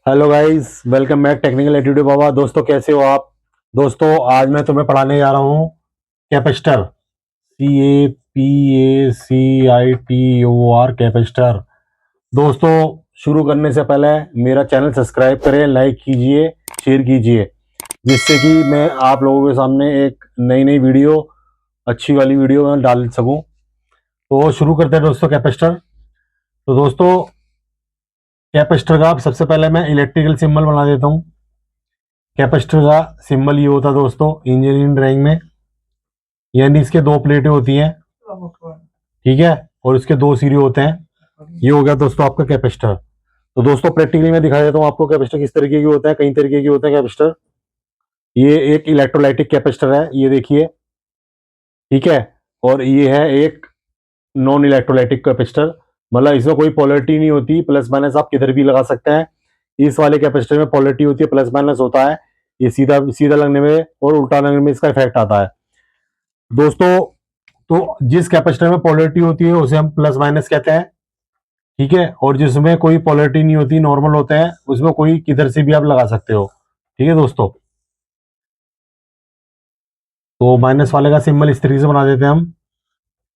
Hello guys, welcome back technical attitude Baba. दोस्तों कैसे हो आप? दोस्तों आज मैं तुम्हें पढ़ाने जा रहा हूँ कैपेसिटर। CAPACITOR capacitor. दोस्तों शुरू करने से पहले मेरा चैनल सब्सक्राइब करें, लाइक कीजिए, शेयर कीजिए, जिससे कि मैं आप लोगों के सामने एक नई नई वीडियो, अच्छी वाली वीडियो मैं डाल सकूं। तो शुरू करते हैं दोस्तों कैपेसिटर। तो दोस्तों कैपेसिटर का सबसे पहले मैं इलेक्ट्रिकल सिंबल बना देता हूँ। कैपेसिटर का सिंबल ये होता है दोस्तों इंजीनियरिंग ड्राइंग में, यानी इसके दो प्लेटें होती हैं, ठीक है, और इसके दो सिरे होते हैं। ये हो गया दोस्तों आपका कैपेसिटर। तो दोस्तों प्रैक्टिकली मैं दिखा देता हूँ आपको कैपेसिटर किस तरीके की होता है। कई तरीके की होते हैं कैपेसिटर। ये एक इलेक्ट्रोलाइटिक कैपेसिटर है, ये देखिए, ठीक है। और ये है एक नॉन इलेक्ट्रोलाइटिक कैपेसिटर, मतलब इसमें कोई पोलरिटी नहीं होती, प्लस माइनस आप किधर भी लगा सकते हैं। इस वाले कैपेसिटर में पोलरिटी होती है, प्लस माइनस होता है। ये सीधा सीधा लगने में और उल्टा लगने में इसका इफेक्ट आता है दोस्तों। तो जिस कैपेसिटर में पोलरिटी होती है उसे हम प्लस माइनस कहते हैं, ठीक है। और जिसमें कोई पोलरिटी नहीं होती, नॉर्मल होते हैं, उसमें कोई किधर से भी आप लगा सकते हो, ठीक है दोस्तों। तो माइनस वाले का सिंबल इस तरीके से बना देते हैं हम।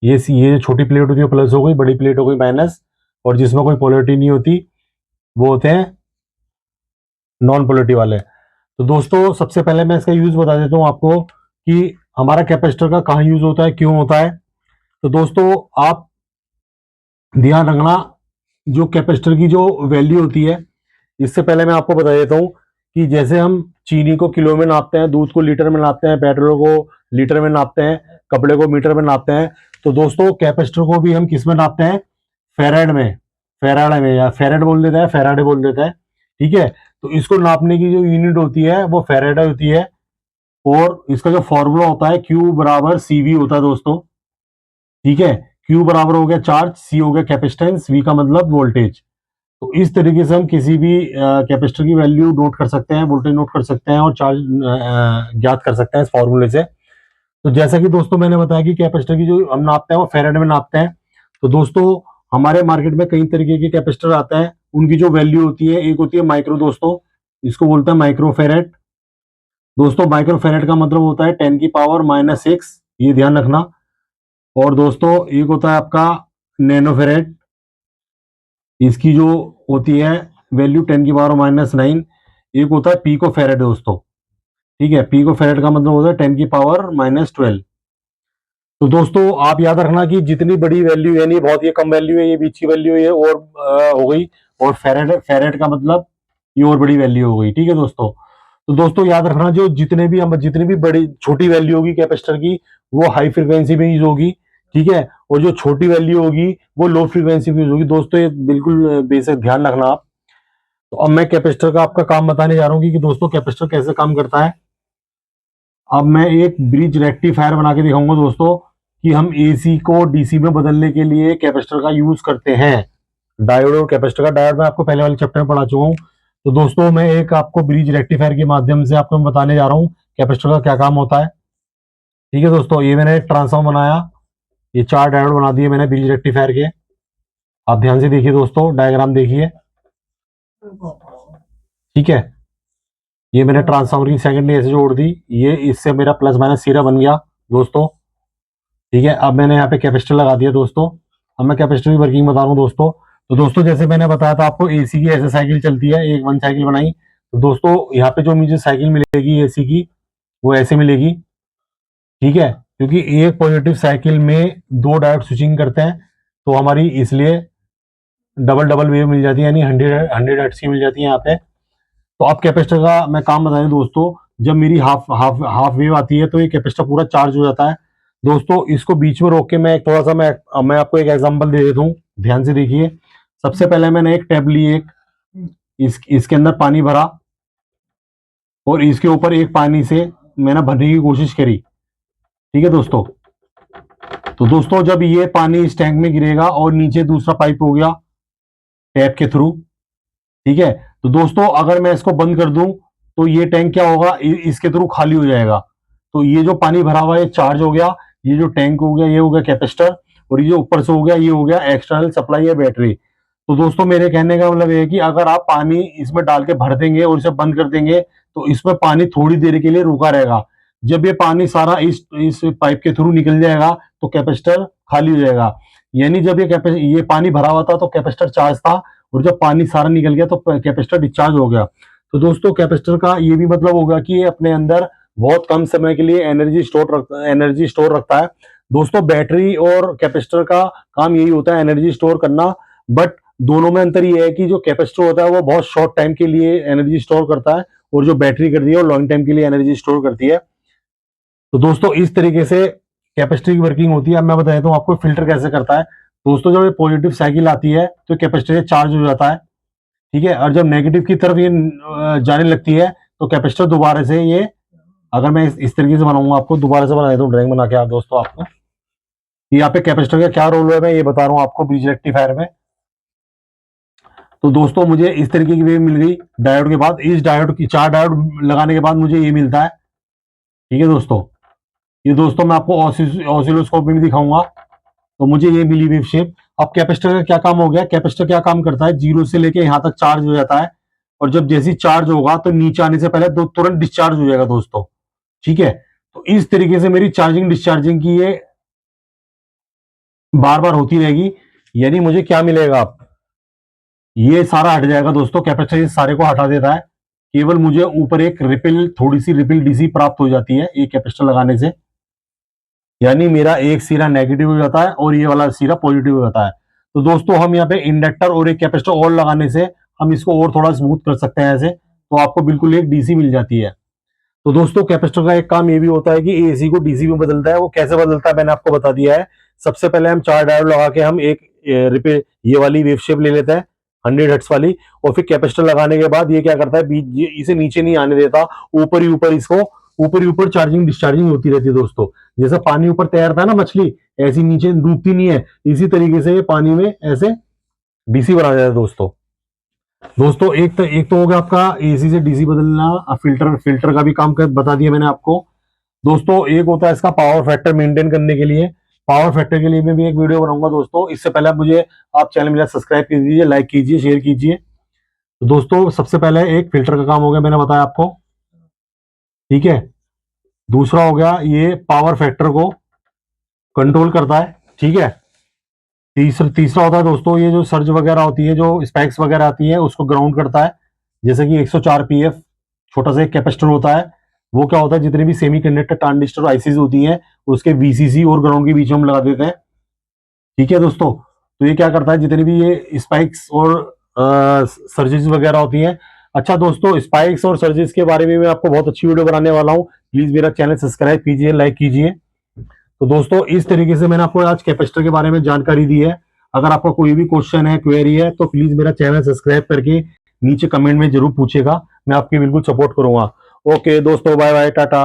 ये छोटी प्लेट होती है प्लस हो गई, बड़ी प्लेट हो गई माइनस, और जिसमें कोई पोलरिटी नहीं होती वो होते हैं नॉन पोलरिटी वाले। तो दोस्तों सबसे पहले मैं इसका यूज बता देता हूँ आपको कि हमारा कैपेसिटर का कहाँ यूज होता है, क्यों होता है। तो दोस्तों आप ध्यान रखना, जो कैपेसिटर की जो वैल्यू होती है, इससे पहले मैं आपको बता देता हूँ कि जैसे हम चीनी को किलो में नापते हैं, दूध को लीटर में नापते हैं, पेट्रोल को लीटर में नापते हैं, कपड़े को मीटर में नापते हैं, तो दोस्तों कैपेसिटर को भी हम किस में नापते हैं? फेराड में। फेराड में, या फेराड बोल देता है, फेराडे बोल देता है, ठीक है। तो इसको नापने की जो यूनिट होती है वो फेराडे होती है। और इसका जो फॉर्मूला होता है Q बराबर CV होता है दोस्तों, ठीक है। Q बराबर हो गया चार्ज, C हो गया कैपेसिटेंस, V का मतलब वोल्टेज। तो इस तरीके से हम किसी भी कैपेसिटर की वैल्यू नोट कर सकते हैं, वोल्टेज नोट कर सकते हैं, और चार्ज ज्ञात कर सकते हैं इस फॉर्मूले से। तो जैसा कि दोस्तों मैंने बताया कि कैपेसिटर की जो हम नापते हैं वो फेराड में नापते हैं। तो दोस्तों हमारे मार्केट में कई तरीके के कैपेसिटर आते हैं, उनकी जो वैल्यू होती है, एक होती है माइक्रो दोस्तों, इसको बोलते हैं माइक्रो फेरेड। दोस्तों माइक्रो फेरेड का मतलब होता है 10⁻⁻⁶, ये ध्यान रखना। और दोस्तों एक होता है आपका नैनो फेरेड, इसकी जो होती है वैल्यू 10⁻⁹। एक होता है पीको फेरेड दोस्तों, ठीक है। पीको फेरेड का मतलब होता है 10⁻⁻12। तो दोस्तों आप याद रखना कि जितनी बड़ी वैल्यू, यानी बहुत ये कम वैल्यू है, ये बीच की वैल्यू है, और हो गई। और फेरेड फेरेड का मतलब ये और बड़ी वैल्यू हो गई, ठीक है दोस्तों। तो दोस्तों याद रखना, जो जितनी भी बड़ी छोटी वैल्यू होगी कैपेसिटर की, वो हाई फ्रिक्वेंसी में यूज होगी, ठीक है। और जो छोटी वैल्यू होगी वो लो फ्रीक्वेंसी में यूज होगी दोस्तों, ये बिल्कुल बेसिक ध्यान रखना आप। तो अब मैं कैपेसिटर का आपका काम बताने जा रहा हूँ कि दोस्तों कैपेसिटर कैसे काम करता है। अब मैं एक ब्रिज रेक्टिफायर बना के दिखाऊंगा दोस्तों कि हम AC को DC में बदलने के लिए कैपेसिटर का यूज करते हैं। डायोड और कैपेसिटर का, डायोड मैं आपको पहले वाले चैप्टर में पढ़ा चुका हूँ। तो दोस्तों मैं एक आपको ब्रिज रेक्टिफायर के माध्यम से आपको मैं बताने जा रहा हूँ कैपेसिटर का क्या काम होता है, ठीक है दोस्तों। ये मैंने एक ट्रांसफॉर्मर बनाया, ये 4 डायोड बना दिए मैंने ब्रिज रेक्टिफायर के। आप ध्यान से देखिए दोस्तों, डायग्राम देखिए, ठीक है। ये मैंने ट्रांसफार्मर की सेकेंडरी ऐसे जोड़ दी, ये इससे मेरा प्लस माइनस सीरा बन गया दोस्तों, ठीक है। अब मैंने यहाँ पे कैपेसिटर लगा दिया दोस्तों। अब मैं कैपेसिटर की वर्किंग बता रहा हूँ दोस्तों। तो दोस्तों जैसे मैंने बताया था आपको, AC की ऐसे साइकिल चलती है, एक 1 साइकिल बनाई। तो दोस्तों यहाँ पे जो मुझे साइकिल मिलेगी AC की, वो ऐसे मिलेगी, ठीक है। क्योंकि एक पॉजिटिव साइकिल में 2 डायोड स्विचिंग करते हैं, तो हमारी इसलिए डबल डबल वेव मिल जाती है, यानी 100 हर्ट्ज की मिल जाती है यहाँ पे। तो अब कैपेसिटर का मैं काम बताएं दोस्तों। जब मेरी हाफ हाफ हाफ वेव आती है तो ये कैपेसिटर पूरा चार्ज हो जाता है दोस्तों। इसको बीच में रोक के मैं एक थोड़ा सा मैं आपको एक एग्जांपल दे देता हूँ, ध्यान से देखिए। सबसे पहले मैंने एक टैब ली, एक इसके अंदर पानी भरा, और इसके ऊपर एक पानी से मैंने भरने की कोशिश करी, ठीक है दोस्तों। तो दोस्तों जब ये पानी इस टैंक में गिरेगा और नीचे दूसरा पाइप हो गया टैप के थ्रू, ठीक है। तो दोस्तों अगर मैं इसको बंद कर दूं तो ये टैंक क्या होगा, इसके थ्रू खाली हो जाएगा। तो ये जो पानी भरा हुआ है चार्ज हो गया, ये जो टैंक हो गया ये हो गया कैपेसिटर, और ये जो ऊपर से हो गया ये हो गया एक्सटर्नल सप्लाई या बैटरी। तो दोस्तों मेरे कहने का मतलब ये है कि अगर आप पानी इसमें डाल के भर देंगे और इसे बंद कर देंगे तो इसमें पानी थोड़ी देर के लिए रुका रहेगा। जब ये पानी सारा इस पाइप के थ्रू निकल जाएगा तो कैपेसिटर खाली हो जाएगा। यानी जब ये पानी भरा हुआ था तो कैपेसिटर चार्ज था, और जब पानी सारा निकल गया तो कैपेसिटर डिस्चार्ज हो गया। तो दोस्तों कैपेसिटर का ये भी मतलब होगा कि ये अपने अंदर बहुत कम समय के लिए एनर्जी स्टोर रखता है। दोस्तों बैटरी और कैपेसिटर का काम यही होता है, एनर्जी स्टोर करना। बट दोनों में अंतर ये है कि जो कैपेसिटर होता है वो बहुत शॉर्ट टाइम के लिए एनर्जी स्टोर करता है, और जो बैटरी करती है वो लॉन्ग टाइम के लिए एनर्जी स्टोर करती है। तो दोस्तों इस तरीके से कैपेसिटर की वर्किंग होती है। अब मैं बता देता हूँ आपको फिल्टर कैसे करता है। दोस्तों जब ये पॉजिटिव साइकिल आती है तो कैपेसिटर चार्ज हो जाता है, ठीक है, और जब नेगेटिव की तरफ ये जाने लगती है तो कैपेसिटर दोबारा से ये, अगर मैं इस तरीके से बनाऊंगा आपको, दोबारा से बना देता हूँ ड्राइंग बना के आप दोस्तों आपको। यहाँ पे कैपेसिटर का क्या रोल है मैं ये बता रहा हूँ आपको ब्रिज रेक्टिफायर में। तो दोस्तों मुझे इस तरीके की वेव मिल गई डायोड के बाद। इस डायोड की 4 डायोड लगाने के बाद मुझे ये मिलता है, ठीक है दोस्तों। ये दोस्तों मैं आपको ऑसिलोस्कोप में भी दिखाऊंगा। तो मुझे ये मिली वेव शेप। अब कैपेसिटर का क्या काम हो गया, कैपेसिटर क्या काम करता है, जीरो से लेके यहाँ तक चार्ज हो जाता है, और जब जैसी चार्ज होगा तो नीचे आने से पहले तुरंत डिस्चार्ज हो जाएगा दोस्तों, ठीक है। तो इस तरीके से मेरी चार्जिंग डिस्चार्जिंग की ये बार बार होती रहेगी। यानी मुझे क्या मिलेगा, आप ये सारा हट जाएगा दोस्तों, कैपेसिटर इस सारे को हटा देता है। केवल मुझे ऊपर एक रिपिल, थोड़ी सी रिपिल डीसी प्राप्त हो जाती है ये कैपेसिटर लगाने से। यानी मेरा एक सिरा नेगेटिव हो जाता है और ये वाला सिरा पॉजिटिव हो जाता है। तो दोस्तों हम यहाँ पे इंडक्टर और एक कैपेसिटर और लगाने से हम इसको और थोड़ा स्मूथ कर सकते हैं ऐसे, तो आपको बिल्कुल एक डीसी मिल जाती है। तो दोस्तों कैपेसिटर का एक काम ये भी होता है कि एसी को डीसी में बदलता है। वो कैसे बदलता है मैंने आपको बता दिया है। सबसे पहले हम 4 डायोड लगा के हम एक रिपे ये वाली वेव शेप ले लेते हैं 100 हर्ट्ज वाली, और फिर कैपेसिटर लगाने के बाद ये क्या करता है, इसे नीचे नहीं आने देता, ऊपर ही ऊपर इसको ऊपर ही ऊपर चार्जिंग डिस्चार्जिंग होती रहती है दोस्तों। जैसा पानी ऊपर तैरता है ना मछली, ऐसी नीचे डूबती नहीं है, इसी तरीके से ये पानी में ऐसे डीसी बना जाता है दोस्तों। दोस्तों एक तो हो गया आपका एसी से डीसी बदलना। अब फिल्टर का भी काम बता दिया मैंने आपको। दोस्तों एक होता है इसका पावर फैक्टर मेंटेन करने के लिए। पावर फैक्टर के लिए मैं भी एक वीडियो बनाऊंगा दोस्तों। इससे पहले आप चैनल मेरा सब्सक्राइब कर दीजिए, लाइक कीजिए, शेयर कीजिए। तो दोस्तों सबसे पहले एक फिल्टर का काम हो गया, मैंने बताया आपको, ठीक है। दूसरा हो गया ये पावर फैक्टर को कंट्रोल करता है, ठीक है। तीसरा होता है दोस्तों ये जो सर्ज वगैरह होती है, जो स्पाइक्स वगैरह आती है, उसको ग्राउंड करता है। जैसे कि 104 पीएफ छोटा सा एक कैपेसिटर होता है, वो क्या होता है, जितने भी सेमी कंडक्टर ट्रांजिस्टर आईसीज होती हैं उसके वीसीसी और ग्राउंड के बीच में हम लगा देते हैं, ठीक है दोस्तों। तो ये क्या करता है, जितने भी ये स्पाइक्स और सर्जेस वगैरह होती हैं। अच्छा दोस्तों स्पाइक्स और सर्जेस के बारे में मैं आपको बहुत अच्छी वीडियो बनाने वाला हूँ। प्लीज मेरा चैनल सब्सक्राइब कीजिए, लाइक कीजिए। तो दोस्तों इस तरीके से मैंने आपको आज कैपेसिटर के बारे में जानकारी दी है। अगर आपका कोई भी क्वेश्चन है, क्वेरी है, तो प्लीज मेरा चैनल सब्सक्राइब करके नीचे कमेंट में जरूर पूछेगा, मैं आपकी बिल्कुल सपोर्ट करूंगा। ओके दोस्तों, बाय बाय, टाटा।